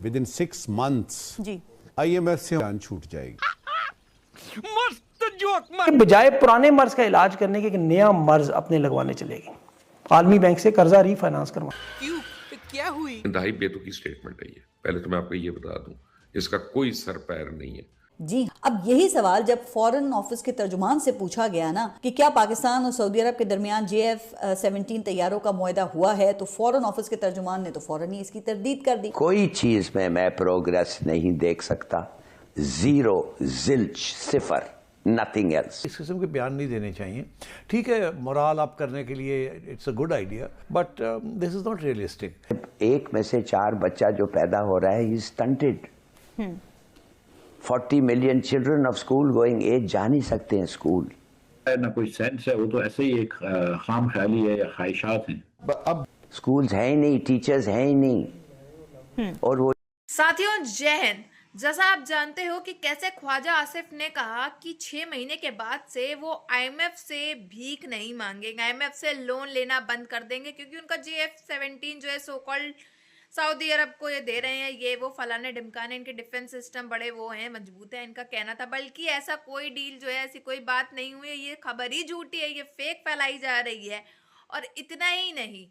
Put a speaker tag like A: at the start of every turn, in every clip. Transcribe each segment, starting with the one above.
A: With in 6 months
B: जी
A: IMF से जान छूट जाएगी।
C: बजाय पुराने मर्ज का इलाज करने के एक नया मर्ज अपने लगवाने चलेगी, आलमी बैंक से कर्जा रीफाइनेंस करवा।
D: क्यों? क्या हुई?
E: इंतहाई बेतुकी स्टेटमेंट है ये। पहले तो मैं आपको ये बता दूं, इसका कोई सर पैर नहीं है।
B: जी। अब यही सवाल जब फॉरेन ऑफिस के तर्जुमान से पूछा गया ना कि क्या पाकिस्तान और सऊदी अरब के दरमियान JF-17 तैयारों का मुआहदा हुआ है, तो फॉरेन ऑफिस के तर्जुमान ने तो फौरन ही इसकी तरदीद कर दी।
F: कोई चीज में मैं प्रोग्रेस नहीं देख सकता, जीरो, जिल्च, सिफर, नथिंग एल्स।
G: इस किस्म के बयान नहीं देने चाहिए। ठीक है, मोराल अप करने के लिए it's a good idea, but this is not realistic.
F: एक में से 4 बच्चा जो पैदा हो रहा है, ही stunted. 40 million children of school going age जा नहीं सकते हैं स्कूल।
H: ना कोई सेंस है, वो तो ऐसे ही एक खाम ख्याली है या ख्वाहिशात हैं।
F: अब स्कूल्स हैं ही नहीं, टीचर्स हैं ही नहीं, और वो
I: साथियों जय हिंद। जैसा आप जानते हो कि कैसे ख्वाजा आसिफ ने कहा कि 6 महीने के बाद से वो IMF से भीख नहीं मांगेंगे, IMF से लोन लेना बंद कर देंगे, क्योंकि उनका JF-17 जो है सो कॉल्ड सऊदी अरब को ये दे रहे हैं, ये वो फलाने ढिमकाने, इनके डिफेंस सिस्टम बड़े वो हैं, मजबूत है, इनका कहना था। बल्कि ऐसा कोई डील जो है, ऐसी कोई बात नहीं हुई है, ये खबर ही झूठी है, ये फेक फैलाई जा रही है। और इतना ही नहीं,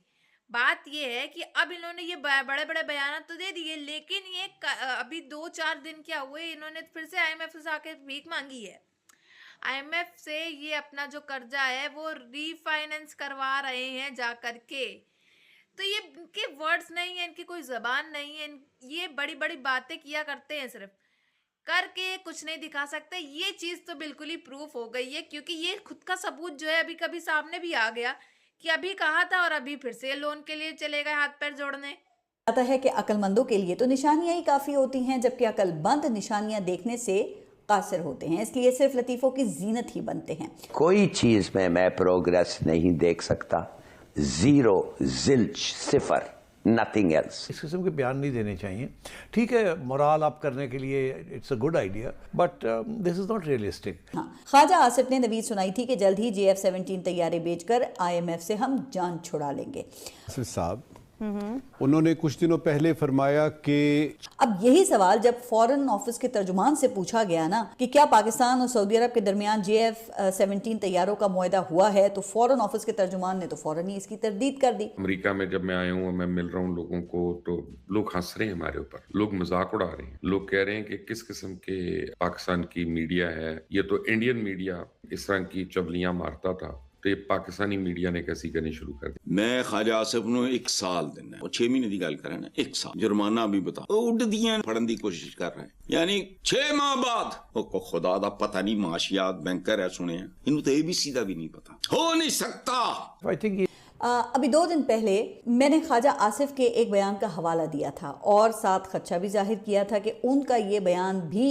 I: बात ये है कि अब इन्होंने ये बड़े बड़े बयान तो दे दिए, लेकिन ये अभी 2-4 दिन क्या हुए, इन्होंने फिर से IMF से आके भीख मांगी है। IMF से ये अपना जो कर्जा है वो रीफाइनेंस करवा रहे हैं जा करके। तो ये इनके वर्ड्स नहीं है, इनकी कोई जबान नहीं है, ये बड़ी बड़ी बातें किया करते हैं, सिर्फ करके कुछ नहीं दिखा सकते। ये चीज तो बिल्कुल ही प्रूफ हो गई है, क्योंकि ये खुद का सबूत जो है अभी कभी सामने भी आ गया कि अभी कहा था और अभी फिर से लोन के लिए चले गए हाथ पैर जोड़ने।
B: आता है कि अक्लमंदों के लिए तो निशानियां ही काफी होती हैं, जबकि अक्लमंद निशानियां देखने से कासिर होते हैं, इसलिए सिर्फ लतीफों की जीनत ही बनते हैं।
F: कोई चीज में मैं प्रोग्रेस नहीं देख सकता, जीरो, जिल्च, सिफर, नथिंग एल्स।
G: इस किस्म के बयान नहीं देने चाहिए। ठीक है, मोराल अप करने के लिए it's a good idea, but this is not realistic.
B: हाँ, ख्वाजा आसिफ ने नवीद सुनाई थी कि जल्द ही JF-17 तैयारे बेचकर IMF से हम जान छुड़ा लेंगे।
A: आसिफ साहब उन्होंने कुछ दिनों पहले फरमाया कि
B: अब यही सवाल जब फॉरेन ऑफिस के तर्जुमान से पूछा गया ना कि क्या पाकिस्तान और सऊदी अरब के दरमियान JF-17 तैयारों का मुआहदा हुआ है, तो फॉरेन ऑफिस के तर्जुमान ने तो फौरन ही इसकी तरदीद कर दी।
E: अमेरिका में जब मैं आया हूँ, मैं मिल रहा हूँ लोगों को, तो लोग हंस रहे हैं हमारे ऊपर, लोग मजाक उड़ा रहे हैं, लोग कह रहे हैं कि किस किस्म के पाकिस्तान की मीडिया है, ये तो इंडियन मीडिया इस तरह की चबलियां मारता था, तो ये पाकिस्तानी मीडिया ने कैसी करनी शुरू कर दी।
J: मैं ख्वाजा आसिफ ਨੂੰ 1 ਸਾਲ देना, वो 6 महीने की गल कर रहे हैं, 1 साल जुर्माना भी बता उड़ दियां फड़न की कोशिश कर रहे हैं, यानी 6 माह बाद। ओ खुदा दा पता नहीं, माशियात बैंकर है सुने, इन्हों तो ABC का भी नहीं पता, हो नहीं सकता।
G: आई थिंक
B: अभी 2 दिन पहले मैंने ख्वाजा आसिफ के एक बयान का हवाला दिया था और साथ खदशा भी जाहिर किया था कि उनका ये बयान भी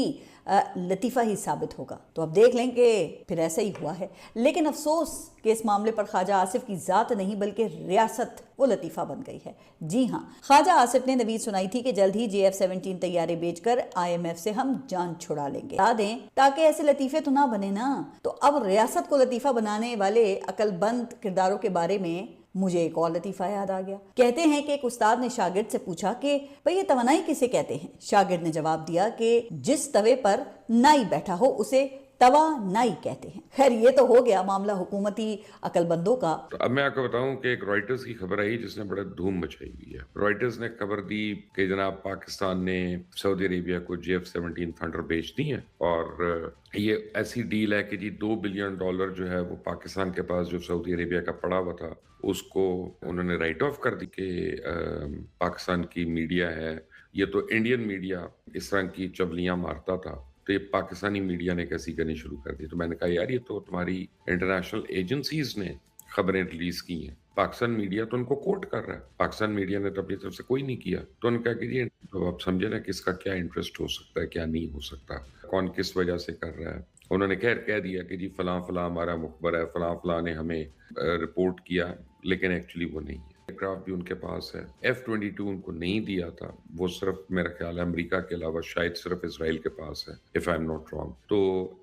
B: लतीफ़ा ही साबित होगा। तो अब देख लें कि फिर ऐसा ही हुआ है। लेकिन अफसोस कि इस मामले पर ख्वाजा आसिफ की ज़ात नहीं बल्कि रियासत वो लतीफ़ा बन गई है। जी हाँ, ख्वाजा आसिफ ने नवीद सुनाई थी कि जल्द ही JF-17 तैयारे बेचकर IMF से हम जान छुड़ा लेंगे। बता दें ताकि ऐसे लतीफ़े तो ना बने ना। तो अब रियासत को लतीफ़ा बनाने वाले अक्लमंद किरदारों के बारे में मुझे एक और लतीफ़ा याद आ गया। कहते हैं कि एक उस्ताद ने शागिर्द से पूछा कि भाई ये तवानाई किसे कहते हैं। शागिर्द ने जवाब दिया कि जिस तवे पर नाई बैठा हो उसे तवा नाई कहते हैं। खैर ये तो हो गया मामला हुकूमती अकलबंदों का।
E: तो अब मैं आपको बताऊं कि एक रॉयटर्स की खबर आई जिसने बड़ा धूम मचाई हुई है। रॉयटर्स ने खबर दी कि जनाब पाकिस्तान ने सऊदी अरेबिया को JF-17 थंडर बेच दी है, और ये ऐसी डील है कि जी $2 बिलियन जो है वो पाकिस्तान के पास जो सऊदी अरेबिया का पड़ा हुआ था उसको उन्होंने राइट ऑफ कर दी कि पाकिस्तान की मीडिया है, ये तो इंडियन मीडिया इस तरह की चबलियां मारता था, तो ये पाकिस्तानी मीडिया ने कैसी करनी शुरू कर दी। तो मैंने कहा यार ये तो तुम्हारी इंटरनेशनल एजेंसीज ने खबरें रिलीज की हैं, पाकिस्तान मीडिया तो उनको कोट कर रहा है, पाकिस्तान मीडिया ने तो अपनी तरफ से कोई नहीं किया। तो उन्होंने कहा कि तो आप समझे ना किसका क्या इंटरेस्ट हो सकता है, क्या नहीं हो सकता, कौन किस वजह से कर रहा है। उन्होंने कह दिया कि जी फलां फलां हमारा मुखबर है, फलां फलां ने हमें रिपोर्ट किया, लेकिन एक्चुअली वो नहीं है। एयरक्राफ्ट भी उनके पास है। F-22 उनको नहीं दिया था, वो सिर्फ मेरा ख्याल है अमेरिका के अलावा शायद सिर्फ इसराइल के पास है, if I am not wrong. तो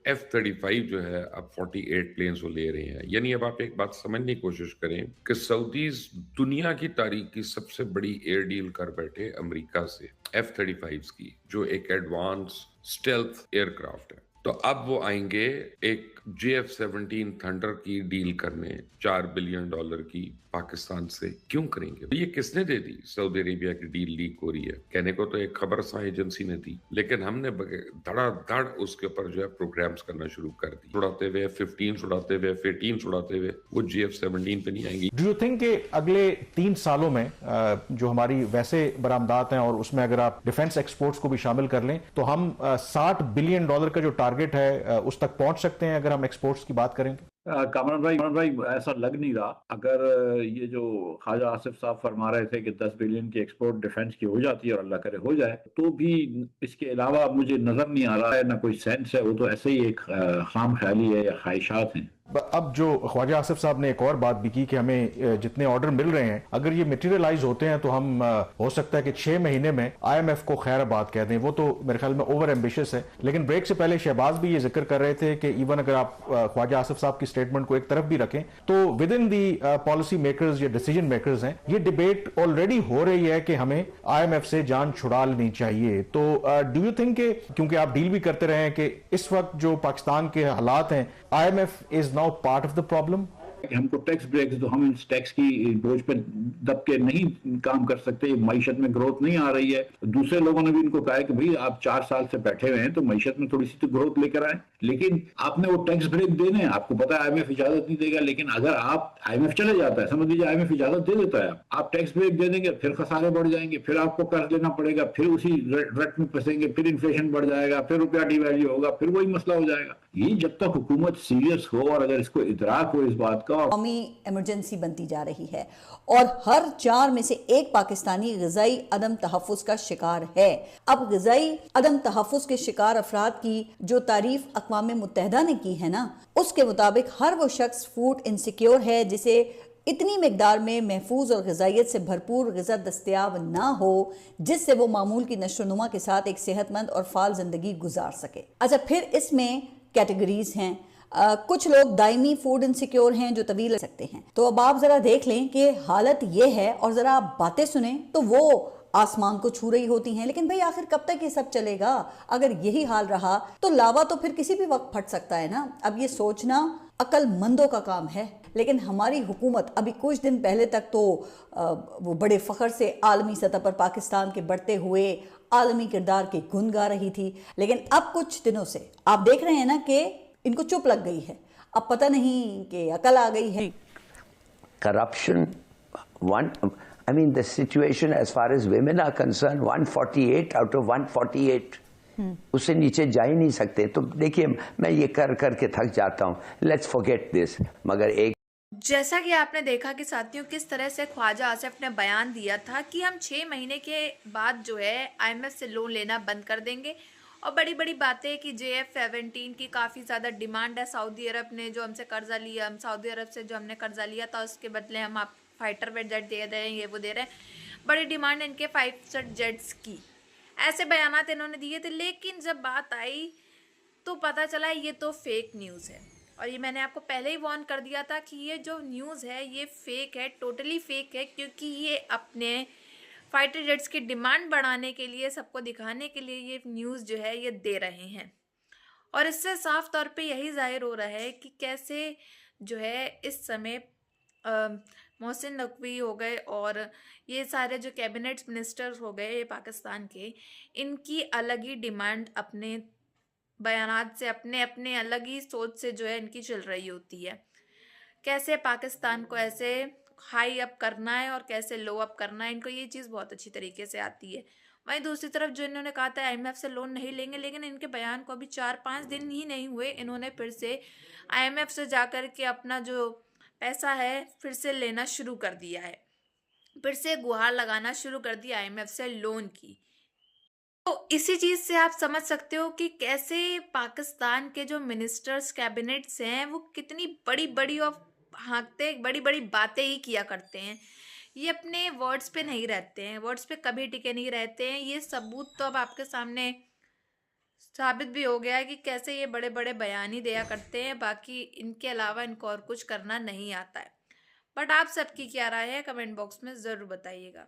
E: F-35 जो है अब 48 प्लेन्स वो ले रहे हैं। यानी अब आप एक बात समझने की कोशिश करें कि सऊदीज दुनिया की तारीख की सबसे बड़ी एयर डील कर बैठे अमेरिका से F-35 की, जो एक एडवांस स्टेल्थ एयरक्राफ्ट है। तो अब वो आएंगे एक JF-17 थंडर की डील करने $4 बिलियन की पाकिस्तान से। क्यों करेंगे? ये किसने दे दी? सऊदी अरेबिया की डील लीक हो रही है, कहने को तो एक खबरसां एजेंसी ने दी, लेकिन हमने धड़ाधड़ उसके ऊपर जो है प्रोग्राम्स करना शुरू कर दी, उड़ाते हुए F-15 उड़ाते हुए F-18 उड़ाते हुए, वो JF-17 पे नहीं आएंगी।
D: डू यू थिंक कि अगले 3 सालों में जो हमारी वैसे बरामदात हैं और उसमें अगर आप डिफेंस एक्सपोर्ट्स को भी शामिल कर लें तो हम $60 बिलियन का जो टारगेट है उस तक पहुंच सकते हैं अगर हम एक्सपोर्ट्स की बात करें?
H: कामरान भाई ऐसा लग नहीं रहा। अगर ये जो ख्वाजा आसिफ साहब फरमा रहे थे कि 10 बिलियन की एक्सपोर्ट डिफेंस की हो जाती है और अल्लाह करे हो जाए, तो भी इसके अलावा मुझे नजर नहीं आ रहा है, ना कोई सेंस है। वो तो ऐसे ही एक खाम ख्याली है या ख्वाहिशात हैं।
D: अब जो ख्वाजा आसिफ साहब ने एक और बात भी की कि हमें जितने ऑर्डर मिल रहे हैं अगर ये मटेरियलाइज होते हैं तो हम हो सकता है कि 6 महीने में IMF को खैराबाद कह दें। वो तो मेरे ख्याल में ओवर एम्बिशियस है। लेकिन ब्रेक से पहले शहबाज भी ये जिक्र कर रहे थे कि इवन अगर आप ख्वाजा आसिफ साहब की स्टेटमेंट को एक तरफ भी रखें तो with in the policy makers या डिसीजन मेकर्स हैं, ये डिबेट ऑलरेडी हो रही है कि हमें IMF से जान छुड़ा लेनी चाहिए। तो डू यू थिंक क्योंकि आप डील भी करते रहे हैं कि इस वक्त जो पाकिस्तान के हालात हैं IMF is now part of the problem?
H: हमको टैक्स ब्रेक्स, तो हम इस टैक्स की बोझ पे दब के नहीं काम कर सकते। मईशत में ग्रोथ नहीं आ रही है। दूसरे लोगों ने भी इनको कहा है कि भाई आप 4 साल से बैठे हुए हैं तो मईशत में थोड़ी सी तो ग्रोथ लेकर आए, लेकिन आपने वो टैक्स ब्रेक देने हैं। आपको पता है IMF इजाजत नहीं देगा, लेकिन अगर आप IMF चले जाता है, समझ लीजिए IMF इजाजत दे देता है, आप टैक्स ब्रेक दे देंगे, फिर खसारे बढ़ जाएंगे, फिर आपको कर्ज लेना पड़ेगा, फिर उसी रट में फंसेंगे, फिर इन्फ्लेशन बढ़ जाएगा, फिर रुपया डिवैल्यू होगा, फिर वही मसला हो जाएगा। ये जब तक हुकूमत सीरियस हो और अगर इसको इदराक हो इस बात का,
B: कौमी इमरजेंसी बनती जा रही है और हर 4 में से एक पाकिस्तानी ग़िज़ाई अदम तहफ़्फ़ुज़ का शिकार है। अब ग़िज़ाई अदम तहफ़्फ़ुज़ के शिकार अफराद की जो तारीफ अक़वाम मुत्तहिदा ने की है ना, उसके मुताबिक हर वो शख्स फूड इनसिक्योर है जिसे इतनी मिकदार में महफूज और ग़िज़ाइयत से भरपूर ग़िज़ा दस्तयाब ना हो जिससे वो मामूल की नशोनुमा के साथ एक सेहतमंद और फाल ज़िंदगी गुजार सके। अच्छा, फिर इसमें कैटेगरीज हैं। कुछ लोग दायमी फूड इनसिक्योर हैं जो तवील सकते हैं। तो अब आप जरा देख लें कि हालत ये है और जरा आप बातें सुने तो वो आसमान को छू रही होती हैं। लेकिन भाई आखिर कब तक ये सब चलेगा? अगर यही हाल रहा तो लावा तो फिर किसी भी वक्त फट सकता है ना। अब ये सोचना अक्लमंदों का काम है, लेकिन हमारी हुकूमत अभी कुछ दिन पहले तक तो वो बड़े फ़ख्र से आलमी सतह पर पाकिस्तान के बढ़ते हुए आलमी किरदार के गुन गा रही थी, लेकिन अब कुछ दिनों से आप देख रहे हैं ना कि इनको चुप लग गई है। अब पता नहीं कि अकल आ गई है।
F: Corruption, I mean the situation as far as women are concerned, 148 out of 148 उससे नीचे जा ही नहीं सकते। तो देखिए मैं ये कर करके थक जाता हूँ। Let's forget this. मगर एक
I: जैसा कि आपने देखा कि साथियों किस तरह से ख्वाजा आसिफ ने बयान दिया था कि हम 6 महीने के बाद जो है IMF से लोन लेना बंद कर देंगे, और बड़ी बड़ी बातें कि JF-17 की काफ़ी ज़्यादा डिमांड है। सऊदी अरब ने जो हमसे कर्जा लिया, हम सऊदी अरब से जो हमने कर्जा लिया था उसके बदले हम आप फाइटर जेट दे रहे हैं, ये वो दे रहे हैं। बड़ी डिमांड है इनके फाइटर जेट्स की। ऐसे बयानात इन्होंने दिए थे, लेकिन जब बात आई तो पता चला ये तो फेक न्यूज़ है। और ये मैंने आपको पहले ही वार्न कर दिया था कि ये जो न्यूज़ है ये फेक है, टोटली फेक है, क्योंकि ये अपने फाइटर जेट्स की डिमांड बढ़ाने के लिए, सबको दिखाने के लिए ये न्यूज़ जो है ये दे रहे हैं। और इससे साफ तौर पे यही जाहिर हो रहा है कि कैसे जो है इस समय मोहसिन नकवी हो गए और ये सारे जो कैबिनेट मिनिस्टर्स हो गए पाकिस्तान के, इनकी अलग ही डिमांड अपने बयानात से, अपने अपने अलग ही सोच से जो है इनकी चल रही होती है। कैसे पाकिस्तान को ऐसे हाई अप करना है और कैसे लो अप करना है, इनको ये चीज़ बहुत अच्छी तरीके से आती है। वहीं दूसरी तरफ जो इन्होंने कहा था IMF से लोन नहीं लेंगे, लेकिन इनके बयान को अभी 4-5 दिन ही नहीं हुए, इन्होंने फिर से IMF से जाकर के अपना जो पैसा है फिर से लेना शुरू कर दिया है, फिर से गुहार लगाना शुरू कर दी IMF से लोन की। तो इसी चीज़ से आप समझ सकते हो कि कैसे पाकिस्तान के जो मिनिस्टर्स कैबिनेट्स हैं वो कितनी बड़ी बड़ी और हाँकते बड़ी बड़ी बातें ही किया करते हैं। ये अपने वर्ड्स पे नहीं रहते हैं, वर्ड्स पे कभी टिके नहीं रहते हैं। ये सबूत तो अब आपके सामने साबित भी हो गया है कि कैसे ये बड़े बड़े बयान ही दिया करते हैं, बाकी इनके अलावा इनको और कुछ करना नहीं आता है। बट आप सबकी क्या राय है कमेंट बॉक्स में ज़रूर बताइएगा।